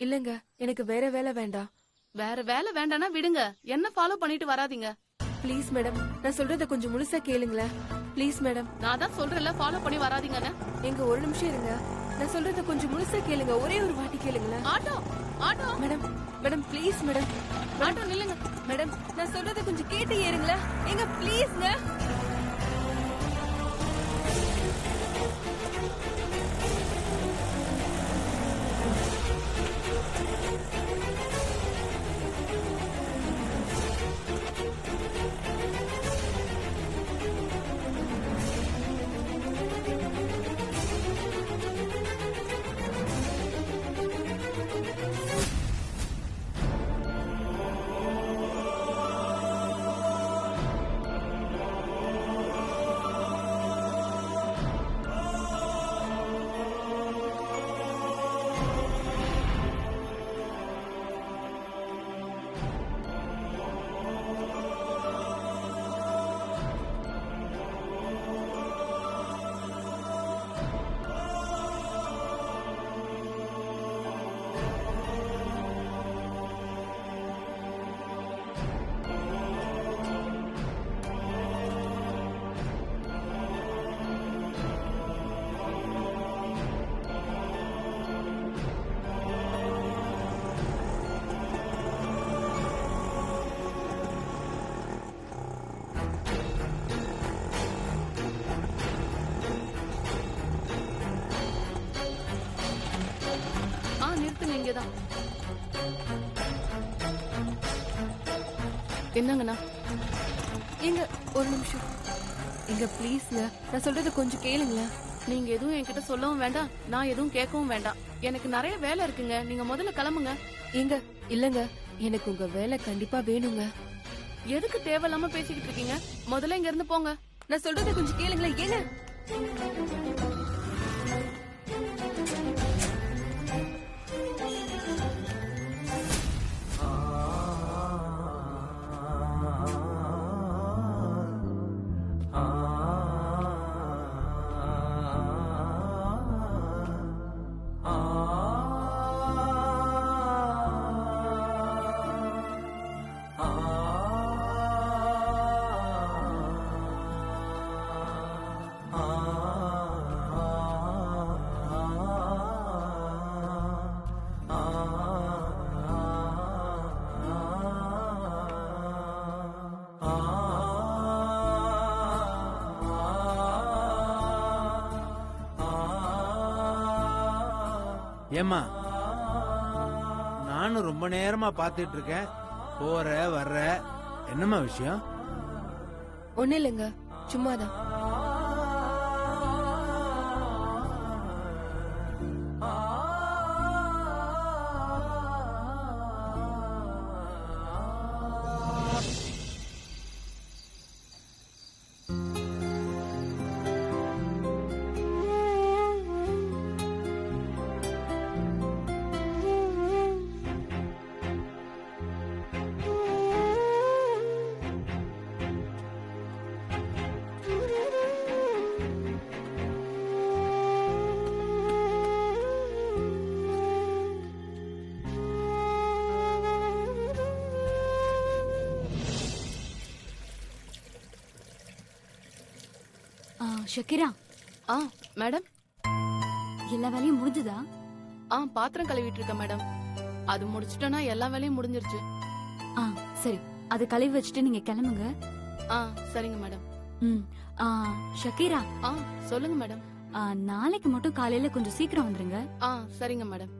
இல்லங்க, எனக்கு வேற வேலை வேண்டாம். வேற வேலை வேண்டானா விடுங்க, என்ன ஃபாலோ பண்ணிட்டு வராதீங்க. ப்ளீஸ் மேடம், நான் சொல்றத கொஞ்சம் முழுசா கேளுங்களேன். Please madam. நான் தான் சொல்றேன்ல, ஃபாலோ பண்ணி வராதீங்கன்னு. எங்க ஒரு நிமிஷம் இருங்க, நான் சொல்றத கொஞ்சம் முழுசா கேளுங்க. ஒரே ஒரு வாட்டி கேளுங்களேன். Auto auto madam, madam please madam. Auto நில்லுங்க. மேடம், நான் சொல்றத கொஞ்சம் கேட்டு ஏறுங்களேன். எங்க ப்ளீஸ்ங்க. நிறுத்துங்க, இங்கதான். என்னங்கண்ணா? எங்க ஒரு நிமிஷம். எங்க ப்ளீஸ்ங்க, நான் சொல்றத கொஞ்சம் கேளுங்களேன். நீங்க எதுவும் என்கிட்ட சொல்லவும் வேண்டாம், நான் எதுவும் கேட்கவும் வேண்டாம். எனக்கு நிறைய வேலை இருக்குங்க, நீங்க முதல்ல கிளம்புங்க. எங்க இல்லங்க, எனக்கு உங்க வேலை கண்டிப்பா வேணுங்க. எதுக்கு தேவையில்லாம பேசிக்கிட்டு இருக்கீங்க? முதல்ல இங்க இருந்து போங்க. நான் சொல்றத கொஞ்சம் கேளுங்களேன். ஏங்க ஏம்மா, நானும் ரொம்ப நேரமா பாத்துட்டு இருக்கேன். போற வர்ற, என்னம்மா விஷயம்? ஒண்ணு இல்லங்க, சும்மாதான். ஷக்கீரா. மேடம், எல்லா வேலையும் முடிஞ்சுதா? பாத்திரம் கழுவிட்டு இருக்கேன் மேடம். அது முடிச்சிட்டேன்னா எல்லா வேலையும் முடிஞ்சிருச்சு. சரி, அது கழுவி வச்சுட்டு நீங்க கிளம்புங்க. சரிங்க மேடம். ஷக்கீரா. சொல்லுங்க மேடம். நாளைக்கு மட்டும் காலையில கொஞ்சம் சீக்கிரம் வந்துருங்க. சரிங்க மேடம்.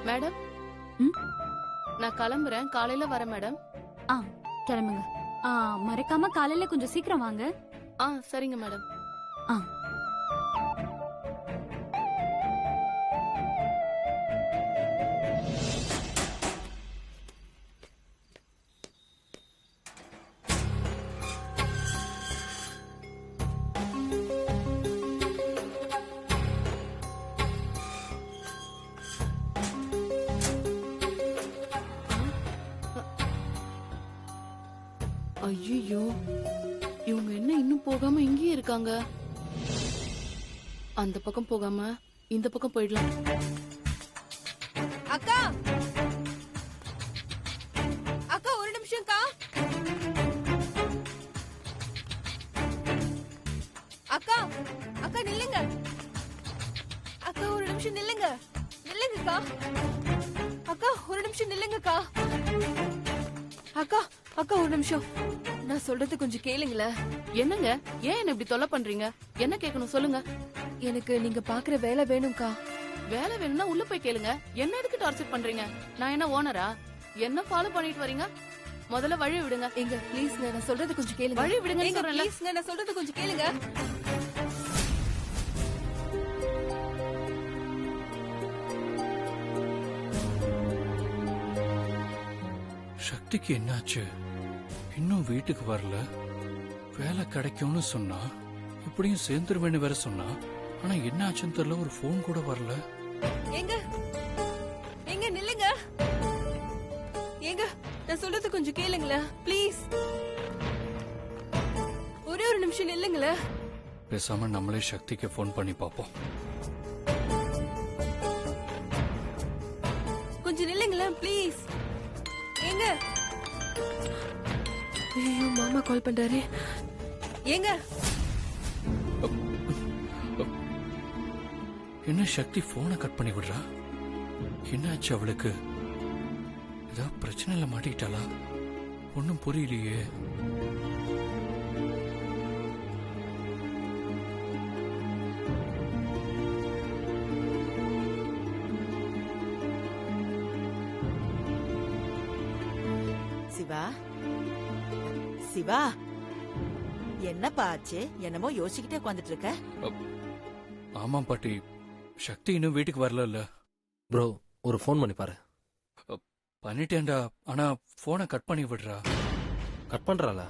மேடம், நான் கிளம்புறேன். காலையில வரேன் மேடம். கிளம்புங்க. மறக்காம காலையில கொஞ்சம் சீக்கிரம் வாங்க. சரிங்க மேடம். ஐயோ, இவங்க என்ன இன்னும் போகாம இங்கேயே இருக்காங்க? அந்த பக்கம் போகாம இந்த பக்கம் போயிடலாம். அக்கா அக்கா ஒரு நிமிஷம்க்கா. அக்கா அக்கா நில்லுங்க. அக்கா ஒரு நிமிஷம் நில்லுங்க. நில்லுங்கக்கா. அக்கா ஒரு நிமிஷம் நில்லுங்கக்கா. அக்கா அக்கா ஒரு நிமிஷம். நான் சொல்றது கொஞ்சம் கேளுங்களேன். என்னங்க, ஏன் என்ன இப்படி தொல்லை பண்றீங்க? என்ன கேட்கணும் சொல்லுங்க. எனக்கு நீங்க பாக்குற வேலை வேணும்க்கா. வேலை வேணும்னா உள்ள போய் கேளுங்க. என்ன எதுக்கு டார்ச்சர் பண்றீங்க? நான் என்ன ஓனரா? என்ன ஃபாலோ பண்ணிட்டு வரீங்க? முதல்ல வழி விடுங்க. எங்க ப்ளீஸ்ங்க, நான் சொல்றது கொஞ்சம் கேளுங்க. வழி விடுங்கன்னு எங்க சொல்றேன்ல. ப்ளீஸ்ங்க, நான் சொல்றது கொஞ்சம் கேளுங்க. சக்திக்கு என்னாச்சு? இன்னும் வீட்டுக்கு வரல. வேலை கிடைக்கும்னு சொன்னா, இப்படியும் சேர்ந்துருவேன்னு வேற சொன்னா. ஆனா என்ன ஆச்சுன்னு தெரியல, ஒரு போன் கூட வரல. எங்க எங்க நில்லுங்க. எங்க நான் சொல்றது கொஞ்சம் கேளுங்களேன் ப்ளீஸ். ஒரே ஒரு நிமிஷம் நில்லுங்களேன். பேசாம நம்மளே சக்திக்கு போன் பண்ணி பாப்போம். கொஞ்சம் நில்லுங்களேன் ப்ளீஸ். எங்க ஐயோ, மாமா கால் பண்றாரு. எங்க என்ன சக்தி போனை கட் பண்ணி விடுறா? என்னாச்சு அவளுக்கு? ஏதாவது பிரச்சனையில மாட்டிக்கிட்டாளா? ஒன்னும் புரியலையே. சிவா, சிவா, என்னப்பா ஆச்சு? என்னமோ யோசிக்கிட்டே உட்காந்துட்டு இருக்க. ஆமா பாட்டி, சக்தி இன்னும் வீட்டுக்கு வரல. ப்ரோ, ஒரு ஃபோன் பண்ணி பாரு. பண்ணிட்டேன்டா, ஆனா போனை கட் பண்ணி விடுறா. கட் பண்றாளா?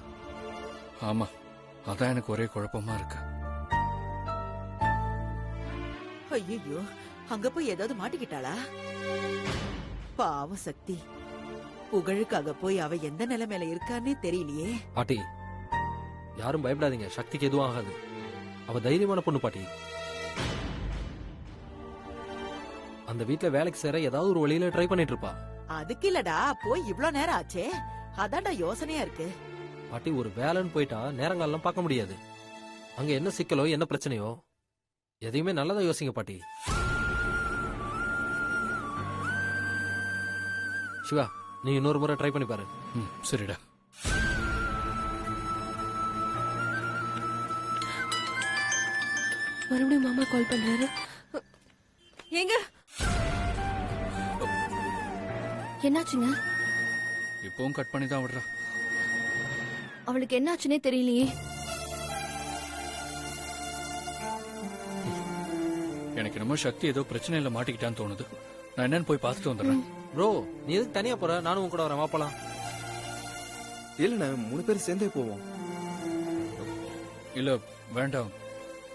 ஆமா, அதான் எனக்கு ஒரே குழப்பமா இருக்கு. ஐயோ, அங்க போய் ஏதாவது மாட்டிக்கிட்டாளா? பாவம் சக்தி, புகழுக்காக போய் அவ எந்த நிலைமையில இருக்கான்னே தெரியலையே. பாட்டி, யாரும் பயப்படாதீங்க, சக்திக்கு எதுவும் ஆகாது. அவ தைரியமான பொண்ணு பாட்டி. அந்த வீட்ல வேலைக்கு சேர ஏதாவது ஒரு வழியில ட்ரை பண்ணிட்டு இருப்பா. அதுக்கு இல்லடா, போய் இவ்ளோ நேரம் ஆச்சே, அதான்டா யோசனையா இருக்கு. பாட்டி, ஒரு வேலைன்னு போயிட்டா நேரங்காலம் பார்க்க முடியாது. அங்க என்ன சிக்கலோ என்ன பிரச்சனையோ எதையுமே நல்லதா யோசிங்க பாட்டி. சிவா, நீ இன்னொரு முறை ட்ரை பண்ணி பாரு. சரிடா. மறுபடியும் மாமா கால் பண்றாரு. எங்க என்னாச்சுங்க? இப்பவும் கட் பண்ணி தான் விடுறா. அவளுக்கு என்னாச்சுன்னே தெரியலையே. எனக்கு என்னமோ சக்தி ஏதோ பிரச்சனையில மாட்டிக்கிட்டான்னு தோணுது. நான் என்னன்னு போய் பார்த்துட்டு வந்துடுறேன். ப்ரோ, நீ எதுக்கு தனியா போற? நானும் உன் கூட வரேன், வா போலாம். இல்லண்ணா, 3 பேர் சேர்ந்தே போவோம். இல்ல வேண்டாம்,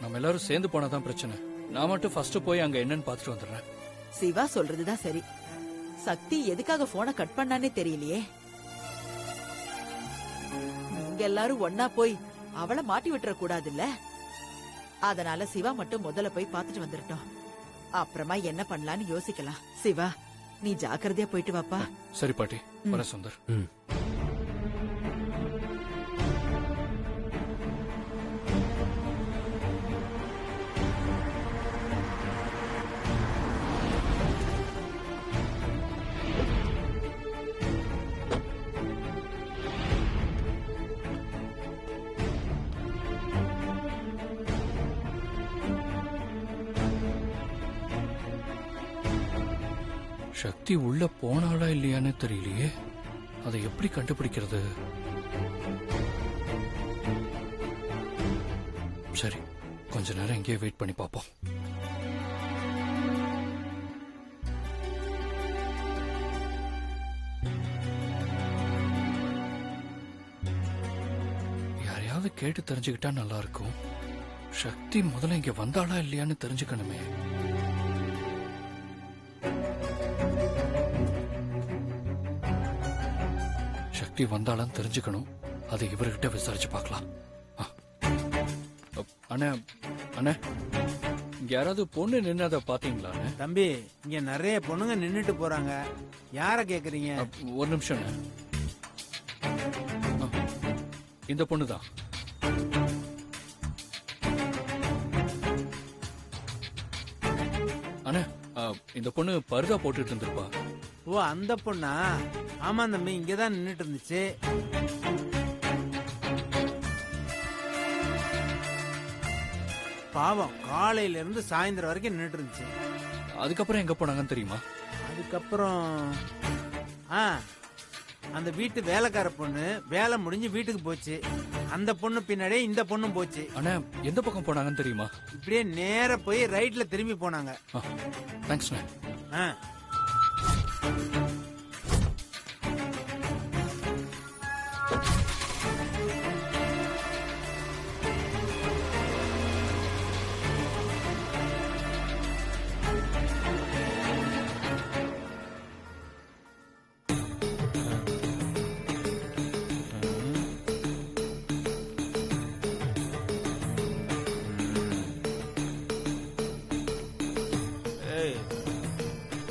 நம்ம எல்லாரும் சேர்ந்து போனாதான் பிரச்சனை. நான் மட்டும் ஃபர்ஸ்ட் போய் அங்க என்னன்னு பார்த்துட்டு வந்துடுறேன். சிவா சொல்றதுதான் சரி. சக்தி எதுக்காக போனை கட் பண்ணானே தெரியலையே. நீங்க எல்லாரும் ஒன்னா போய் அவளை மாட்டி விட்டுற கூடாதுல்ல. அதனால சிவா மட்டும் முதல்ல போய் பார்த்துட்டு வந்துட்டோம். அப்புறமா என்ன பண்ணலான்னு யோசிக்கலாம். சிவா, நீ ஜாக்கிரதையா போயிட்டு வாப்பா. சரி பாட்டி, வர சுந்தர். சக்தி உள்ள போனாளா இல்லையான்னு தெரியலையே. அதை எப்படி கண்டுபிடிக்கிறது? சரி, கொஞ்ச நேரம் இங்கேயே வெயிட் பண்ணி பார்ப்போம். யாரையாவது கேட்டு தெரிஞ்சுக்கிட்டா நல்லா இருக்கும். சக்தி முதல்ல இங்க வந்தாளா இல்லையான்னு தெரிஞ்சுக்கணுமே. சக்தி வந்தாலும் தெரிஞ்சுக்கணும். அதை இவர்கிட்ட விசாரிச்சு பார்க்கலாம். ஆ. அண்ணே அண்ணே, இங்க யாராவது பொண்ணு நின்று அதை பாத்தீங்களா? தம்பி, இங்க நிறைய பொண்ணுங்க நின்னுட்டு போறாங்க. யார கேக்குறீங்க? ஒரு நிமிஷம் அண்ணே. இந்த பொண்ணு தான். அண்ணே, இந்த பொண்ணு பர்தா போட்டுட்டு இருந்திருப்பா. ஓ, அந்த பொண்ணா? ஆமா தம்பி, இங்கதான் நின்னுட்டு இருந்துச்சு. பாவம், காலையில இருந்து சாயந்தரம் வரைக்கும் நின்னுட்டு இருந்துச்சு. அதுக்கப்புறம் எங்க போனாங்கன்னு தெரியுமா? அதுக்கப்புறம் அந்த வீட்டு வேலைக்கார பொண்ணு வேலை முடிஞ்சு வீட்டுக்கு போச்சு. அந்த பொண்ணு பின்னாடியே இந்த பொண்ணும் போச்சு. அண்ணா, எந்த பக்கம் போனாங்கன்னு தெரியுமா? இப்படியே நேர போய் ரைட்ல திரும்பி போனாங்க. தேங்க்ஸ்ண்ணே. ஆ.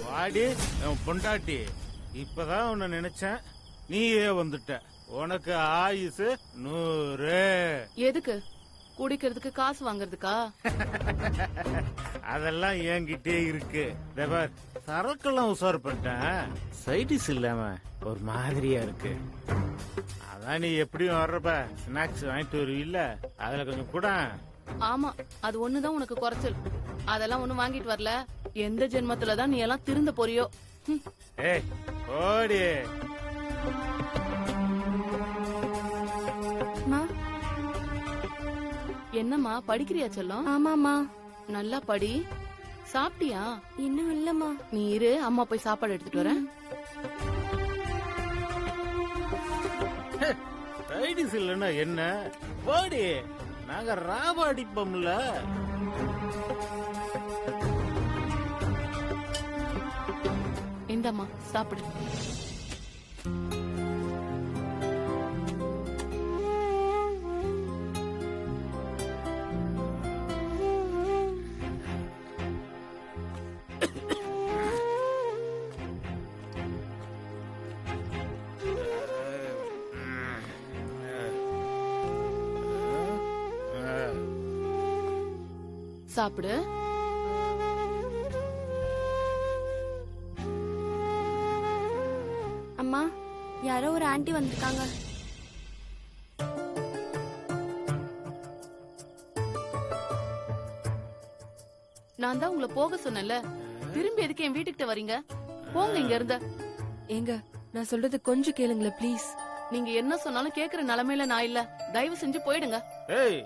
வாடி என் பொண்டாட்டி, இப்பதான் உன்னை நினைச்சேன், நீயே வந்துட்ட. உனக்கு ஆயுசு 100. எதுக்கு? குடிக்கிறதுக்கு காசு வாங்குறதுக்கா? அதெல்லாம் என்கிட்டே இருக்கு. தேவர், சரக்கெல்லாம் உசார் பண்ணிட்டேன். சைடிஸ் இல்லாம ஒரு மாதிரியா இருக்கு. அதான் நீ எப்படியும் வர்றப்ப ஸ்நாக்ஸ் வாங்கிட்டு வருவீல்ல, அதுல கொஞ்சம் கூட. ஆமா, அது ஒண்ணுதான் உனக்கு குறைச்சல். அதெல்லாம் ஒண்ணு வாங்கிட்டு வரல. எந்த ஜென்மத்துலதான் நீ எல்லாம் திருந்த போறியோ? ஏய், ஓடி. என்னம்மா, படிக்கிறியா செல்லம்? ஆமாமா. நல்லா படி. சாப்பிட்டியா? இன்னும் இல்லம்மா. நீ இரு, அம்மா போய் சாப்பாடு எடுத்துட்டு வரேன். சைடிஸ் இல்லன்னா என்ன? ஓடி, நாங்க ராவ அடிப்போம்ல. இந்தம்மா சாப்பிடு. சாப்பிடு. அம்மா, யாரோ ஒரு ஆன்ட்டி வந்திருக்காங்க. நான் தான் உங்களை போக சொன்னேன்ல, திரும்பி எதுக்கு என் வீட்டுக்கிட்ட வரீங்க? போங்க இங்க இருந்த. ஏங்க, நான் சொல்றது கொஞ்சம் கேளுங்களேன் ப்ளீஸ். நீங்க என்ன சொன்னாலும் கேக்குற நிலைமையில நான் இல்ல. தயவு செஞ்சு போயிடுங்க. ஏய்,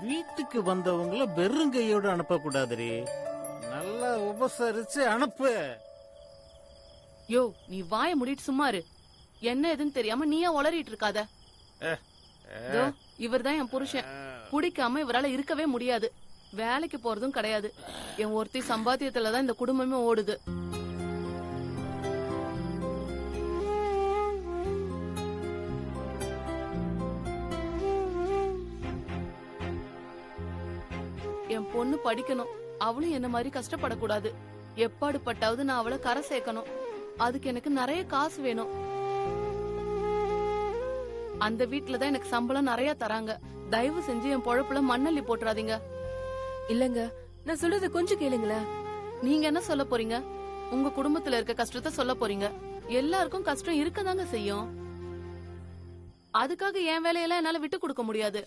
வீட்டுக்கு வந்தவங்கள வெறுங்கையோட அனுப்ப கூடாதுரி. நல்லா உபசரிச்சு அனுப்பு. யோ, நீ வாய மூடிட்டு சும்மா இரு. என்ன எதுன்னு தெரியாம நீயா உளறிட்டு இருக்காத. இவர்தான் என் புருஷன். பிடிக்காம இவரால இருக்கவே முடியாது. வேலைக்கு போறதும் கிடையாது. என் ஒருத்தி சம்பாத்தியத்துலதான் இந்த குடும்பமே ஓடுது. என் பொண்ணு படிக்கணும். அவளும் என்ன மாதிரி கஷ்டப்படக்கூடாது. எப்பாடு பட்டாவது நான் அவளை கரை சேர்க்கணும். அதுக்கு எனக்கு நிறைய காசு வேணும். அந்த வீட்டுலதான் எனக்கு சம்பளம் நிறைய தராங்க. தயவு செஞ்சு என் பொழப்புல மண்ணள்ளி போட்டுறாதீங்க. இல்லங்க, நான் சொல்றது கொஞ்சம் கேளுங்களேன். நீங்க என்ன சொல்ல போறீங்க? உங்க குடும்பத்துல இருக்க கஷ்டத்தை சொல்ல போறீங்க. எல்லாருக்கும் கஷ்டம் இருக்கதாங்க செய்யும். அதுக்காக என் வேலையெல்லாம் என்னால விட்டு கொடுக்க முடியாது.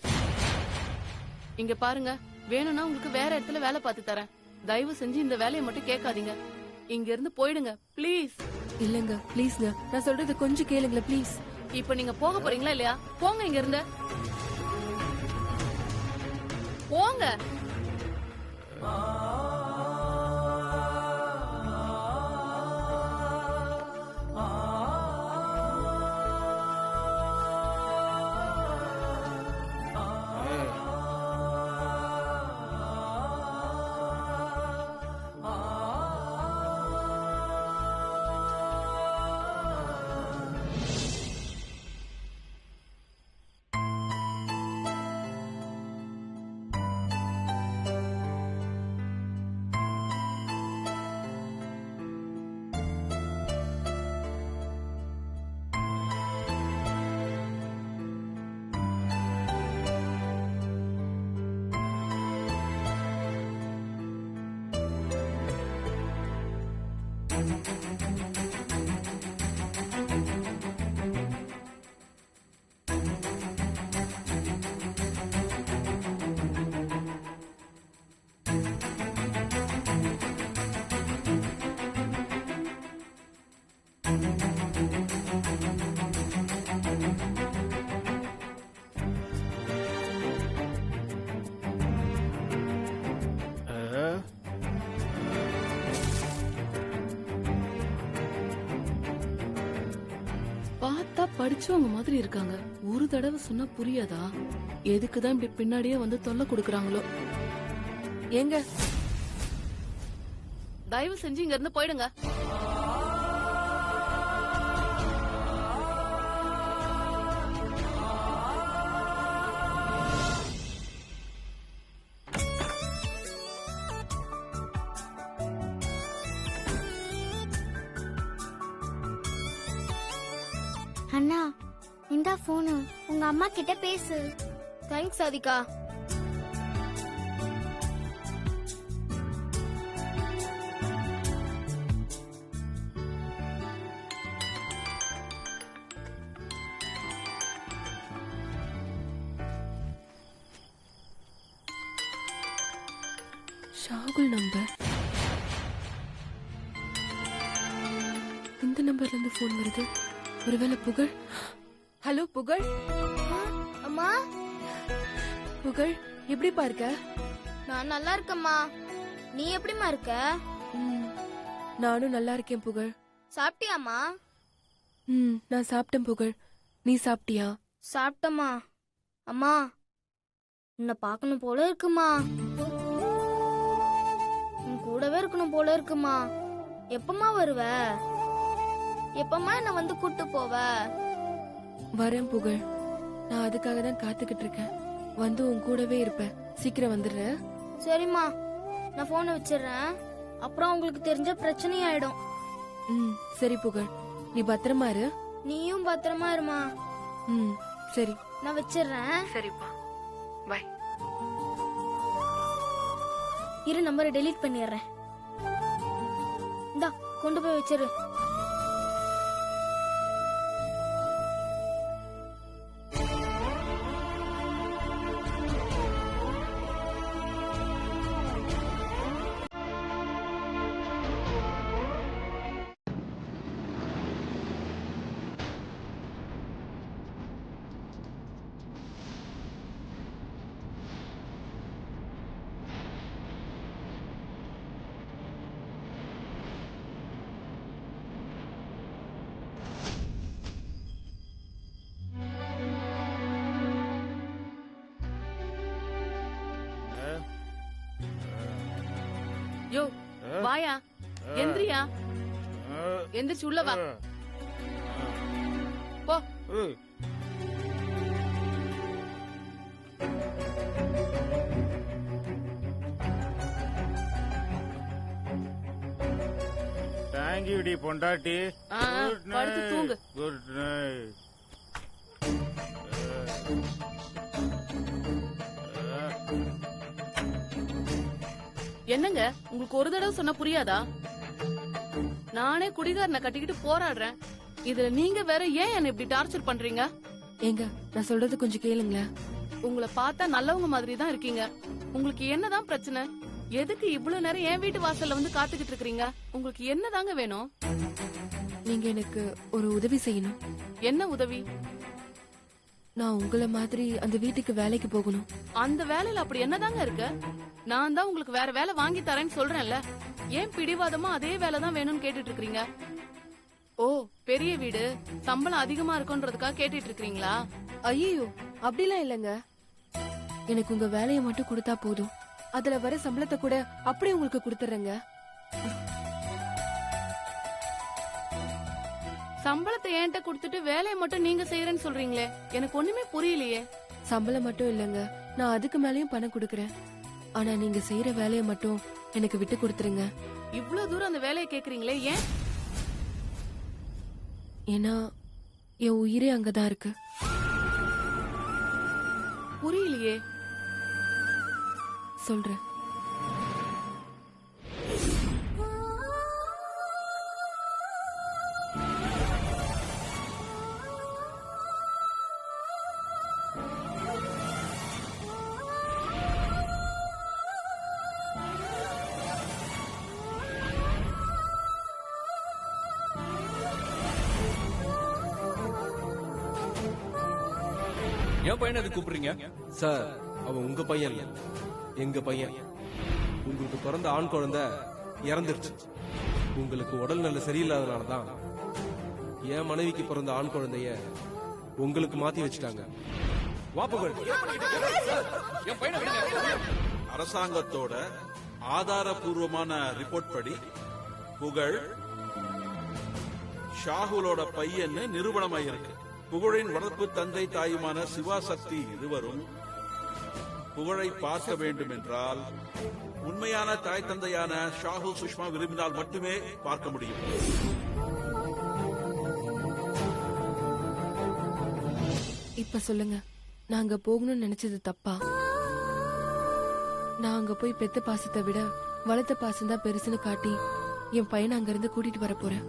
இங்க பாருங்க, வேணும்னா உங்களுக்கு வேற இடத்துல வேலை பார்த்து தரேன். தயவு செஞ்சு இந்த வேலையை மட்டும் கேட்காதீங்க. இங்க இருந்து போயிடுங்க ப்ளீஸ். இல்லங்க ப்ளீஸ்ங்க, நான் சொல்றது கொஞ்சம் கேளுங்களேன் ப்ளீஸ். இப்ப நீங்க போக போறீங்களா இல்லையா? போங்க இங்க இருந்து. போங்க. பார்த்தா படிச்சவங்க மாதிரி இருக்காங்க. ஒரு தடவை சொன்னா புரியாதா? எதுக்குதான் இப்படி பின்னாடியே வந்து தொல்லை கொடுக்கறாங்களோ? ஏங்க தயவு செஞ்சு இங்க இருந்து போயிடுங்க. அண்ணா இந்த போனு உங்க அம்மா கிட்ட பேசு. தேங்க்ஸ் சாதிகா. ஷாகுல் நம்பர். இந்த நம்பர்ல இருந்து போன் வருது. ஒருவேளை புகழ். ஹலோ புகழ். அம்மா புகழ் எப்படிப்பா இருக்க? நான் நல்லா இருக்கேம்மா. நீ எப்படிம்மா இருக்க? நானும் நல்லா இருக்கேன் புகழ். சாப்பிட்டியாம்மா? நான் சாப்பிட்டேன் புகழ். நீ சாப்பிட்டியா? சாப்பிட்டம்மா. அம்மா உன்னை பார்க்கணும் போல இருக்குமா. உன் கூடவே இருக்கணும் போல இருக்குமா. எப்பமா வருவ? எப்பமா என்ன வந்து கூட்டு போவ? வரேன் புகழ். நான் அதுக்காக தான் காத்துக்கிட்டு இருக்கேன். வந்து உன் கூடவே இருப்பேன். சீக்கிரம் வந்துடுறேன். சரிம்மா, நான் போனை வச்சிடுறேன். அப்புறம் உங்களுக்கு தெரிஞ்ச பிரச்சனை ஆயிடும். சரி புகழ், நீ பத்திரமா இரு. நீயும் பத்திரமா இருமா. சரி, நான் வச்சிடுறேன். சரிப்பா, பை. இரு, நம்பரை டெலீட் பண்ணிடுறேன். இந்தா கொண்டு போய் வச்சிரு. யோ வாயா, எந்திரியா, எந்திரிச்சு உள்ள வா. போ. தேங்க்யூ டி பொண்டாட்டி. படுத்து தூங்கு. Good night. என்னங்க, உங்களுக்கு ஒரு தடவை சொன்னா புரியாதா? நானே குடிகாரனை கட்டிக்கிட்டு போராடுறேன். இதுல நீங்க வேற ஏன் என்ன இப்படி டார்ச்சர் பண்றீங்க? ஏங்க, நான் சொல்றது கொஞ்சம் கேளுங்களேன். உங்களை பார்த்தா நல்லவங்க மாதிரி தான் இருக்கீங்க. உங்களுக்கு என்னதான் பிரச்சனை? எதுக்கு இவ்வளவு நேரம் என் வீட்டு வாசல்ல வந்து காத்துக்கிட்டு இருக்கீங்க? உங்களுக்கு என்னதாங்க வேணும்? நீங்க எனக்கு ஒரு உதவி செய்யணும். என்ன உதவி? நான் உங்களை மாதிரி அந்த வீட்டுக்கு வேலைக்கு போகணும். அந்த வேலையில அப்படி என்னதாங்க இருக்கு? நான் தான் உங்களுக்கு வேற வேலை வாங்கி தரேன்னு சொல்றேன்ல. ஏன் பிடிவாதமா அதே வேலை தான் வேணும்னு கேட்டுட்டு இருக்கீங்க? ஓ, பெரிய வீடு, சம்பளம் அதிகமா இருக்கும்ன்றதுக்காக கேட்டுட்டு இருக்கீங்களா? ஐயோ, அப்படிலாம் இல்லங்க. எனக்கு உங்க வேலையை மட்டும் கொடுத்தா போதும். அதுல வர சம்பளத்தை கூட அப்படியே உங்களுக்கு கொடுத்துறேங்க. சம்பளத்தை என்கிட்ட கொடுத்துட்டு வேலையை மட்டும் நீங்க செய்யறேன்னு சொல்றீங்களே, எனக்கு ஒண்ணுமே புரியலையே. சம்பளம் மட்டும் இல்லங்க, நான் அதுக்கு மேலயும் பணம் கொடுக்கறேன். ஆனா நீங்க செய்யற வேலையை மட்டும் எனக்கு விட்டு கொடுத்துருங்க. இவ்வளவு தூரம் அந்த வேலையை கேக்குறீங்களே, ஏன்? ஏன்னா என் உயிரே அங்கதான் இருக்கு. புரியலையே. சொல்றேன். என் பையனை எதுக்கு கூப்பிடுறீங்க? சார் அவன் உங்க பையன் இல்ல, எங்க பையன். உங்களுக்கு பிறந்த ஆண் குழந்தை இறந்துருச்சு. உங்களுக்கு உடல்நல சரியில்லாதனாலதான் என் மனைவிக்கு பிறந்த ஆண் குழந்தைய உங்களுக்கு மாத்தி வச்சுட்டாங்க. வா புகழ். என் பையனை விடுங்க. அரசாங்கத்தோட ஆதாரபூர்வமான ரிப்போர்ட் படி புகழ் ஷாகுலோட பையன்னு நிரூபணமாயிருக்கு. புகழின் வளர்ப்பு தந்தை தாயுமான சிவா சக்தி இருவரும் புகழை பார்க்க வேண்டும் என்றால் உண்மையான தாய் தந்தையான ஷாகுல் சுஷ்மா விரும்பினால் மட்டுமே பார்க்க முடியும். இப்ப சொல்லுங்க, நான் அங்க போகணும்னு நினைச்சது தப்பா? நான் அங்க போய் பெத்த பாசத்தை விட வளர்த்த பாசம் தான் பெருசுன்னு காட்டி என் பையனை அங்க இருந்து கூட்டிட்டு வர போறேன்.